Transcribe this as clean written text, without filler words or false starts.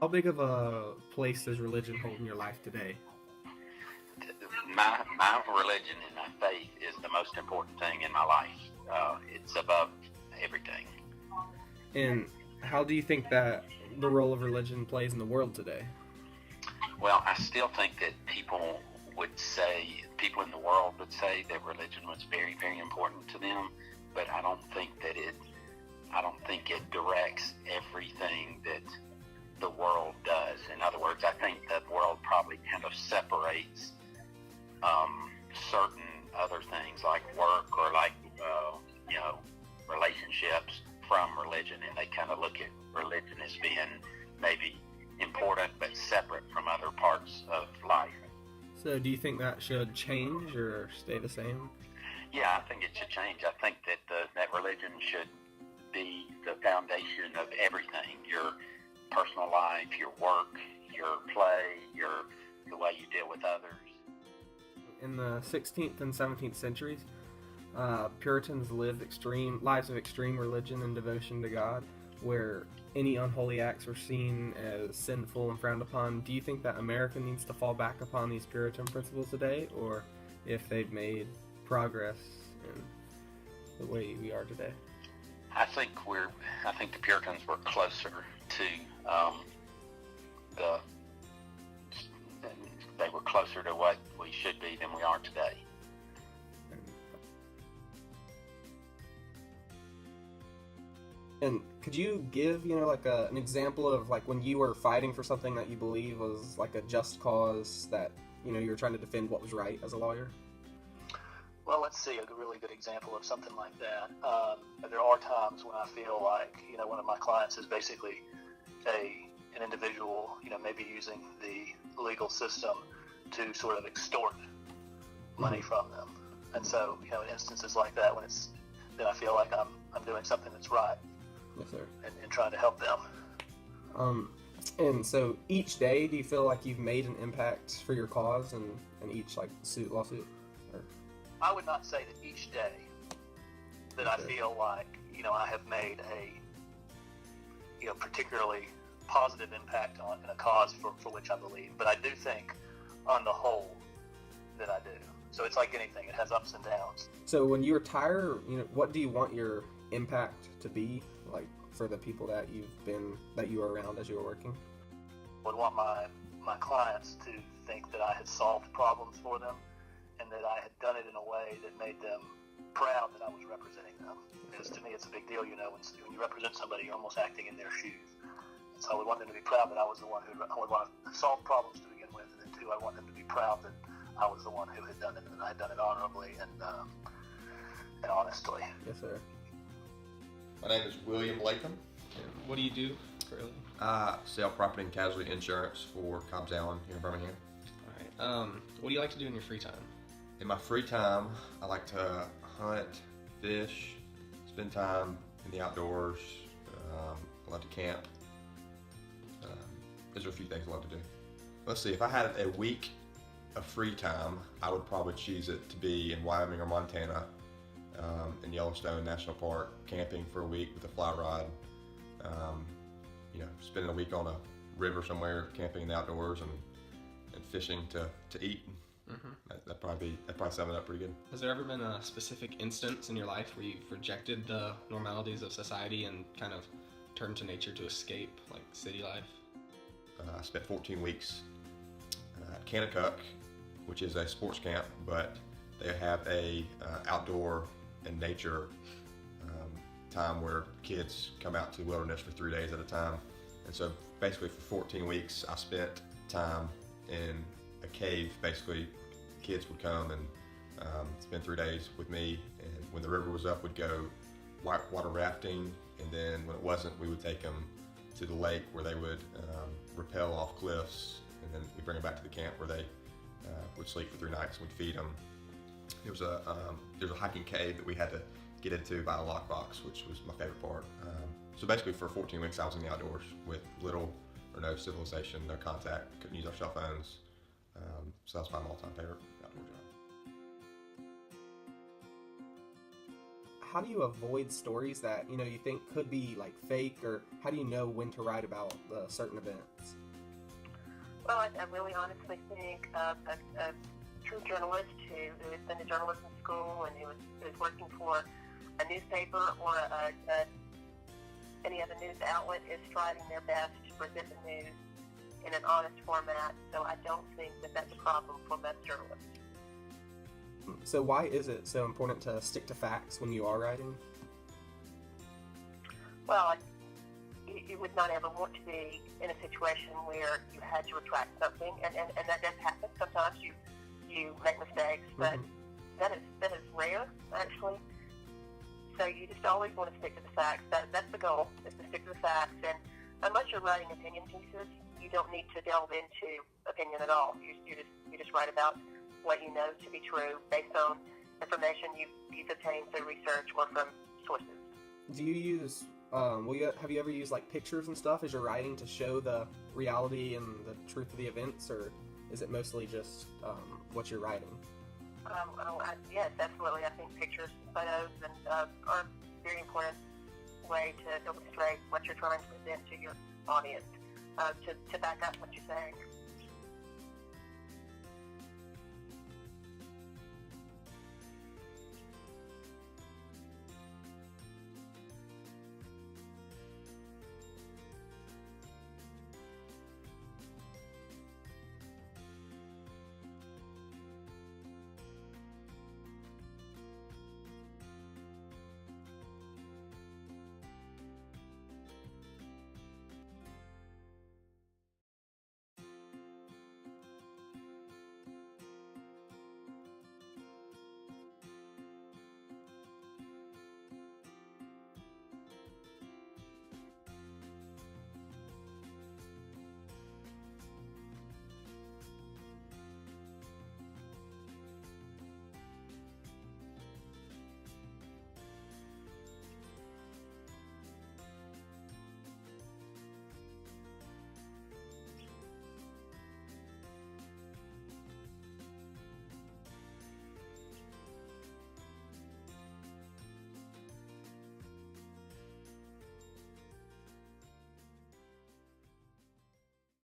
How big of a place does religion hold in your life today? My religion and my faith is the most important thing in my life. It's above everything. And how do you think that the role of religion plays in the world today? Well, I still think that people in the world would say that religion was very, very important to them, but I don't think it directs everything that the world does. In other words, I think the world probably kind of separates certain other things like work or like relationships from religion, and they kind of look at religion as being maybe important but separate from other parts of life. So do you think that should change or stay the same? Yeah, I think it should change. I think that that religion should be the foundation of everything: your personal life, your work, your play, the way you deal with others. In the 16th and 17th centuries, Puritans lived lives of extreme religion and devotion to God, where any unholy acts were seen as sinful and frowned upon. Do you think that America needs to fall back upon these Puritan principles today, or if they've made progress in the way we are today? I think the Puritans were closer to the they were closer to what we should be than we are today. And could you give, an example of like when you were fighting for something that you believe was like a just cause that, you were trying to defend what was right as a lawyer? Well, let's see a really good example of something like that. There are times when I feel like, one of my clients is basically an individual, maybe using the legal system to sort of extort money from them. And so, in instances like that, then I feel like I'm doing something that's right. Yes, sir. And trying to help them. And so each day, do you feel like you've made an impact for your cause in each lawsuit? Or? I would not say that each day that I feel like, I have made a, particularly positive impact in a cause for which I believe. But I do think on the whole that I do. So it's like anything, it has ups and downs. So when you retire, what do you want your impact to be, like for the people that you were around as you were working? I would want my clients to think that I had solved problems for them and that I had done it in a way that made them proud that I was representing them. Because to me it's a big deal, when you represent somebody, you're almost acting in their shoes. And so I would want them to be proud that I was the one I would want to solve problems to begin with, and then two, I want them to be proud that I was the one who had done it, and I had done it honorably and honestly. Yes, sir. My name is William Latham. What do you do currently? I sell property and casualty insurance for Cobbs Allen here in Birmingham. All right. What do you like to do in your free time? In my free time, I like to hunt, fish, spend time in the outdoors. I love to camp. Those are a few things I love to do. Let's see, if I had a week of free time, I would probably choose it to be in Wyoming or Montana, in Yellowstone National Park, camping for a week with a fly rod. Spending a week on a river somewhere, camping in the outdoors and fishing to eat. Mm-hmm. That'd probably sum it up pretty good. Has there ever been a specific instance in your life where you've rejected the normalities of society and kind of turned to nature to escape, like city life? I spent 14 weeks at Kanakuk, which is a sports camp, but they have a outdoor and nature time where kids come out to the wilderness for 3 days at a time. And so basically for 14 weeks, I spent time in a cave. Basically, kids would come and spend 3 days with me, and when the river was up, we'd go whitewater rafting, and then when it wasn't, we would take them to the lake where they would rappel off cliffs, and then we'd bring them back to the camp where they would sleep for 3 nights, and we'd feed them. There's a hiking cave that we had to get into by a lockbox, which was my favorite part. So basically for 14 weeks I was in the outdoors with little or no civilization, no contact, couldn't use our cell phones. So that's my all-time favorite outdoor job. how do you avoid stories that you think could be like fake, or how do you know when to write about certain events? Well, I really honestly think a true journalist who has been to journalism school and who is working for a newspaper or any other news outlet is striving their best to present the news in an honest format. So I don't think that that's a problem for most journalists. So why is it so important to stick to facts when you are writing? Well, you would not ever want to be in a situation where you had to retract something, and that does happen. Sometimes you make mistakes, but that is rare, actually. So you just always want to stick to the facts. That's the goal, is to stick to the facts. And unless you're writing opinion pieces, you don't need to delve into opinion at all. You just write about what you know to be true based on information you've obtained through research or from sources. Do you use have you ever used like pictures and stuff as you're writing to show the reality and the truth of the events, or is it mostly just what you're writing? Yes, absolutely. I think pictures, photos, are a very important way to illustrate what you're trying to present to your audience, to back up what you're saying.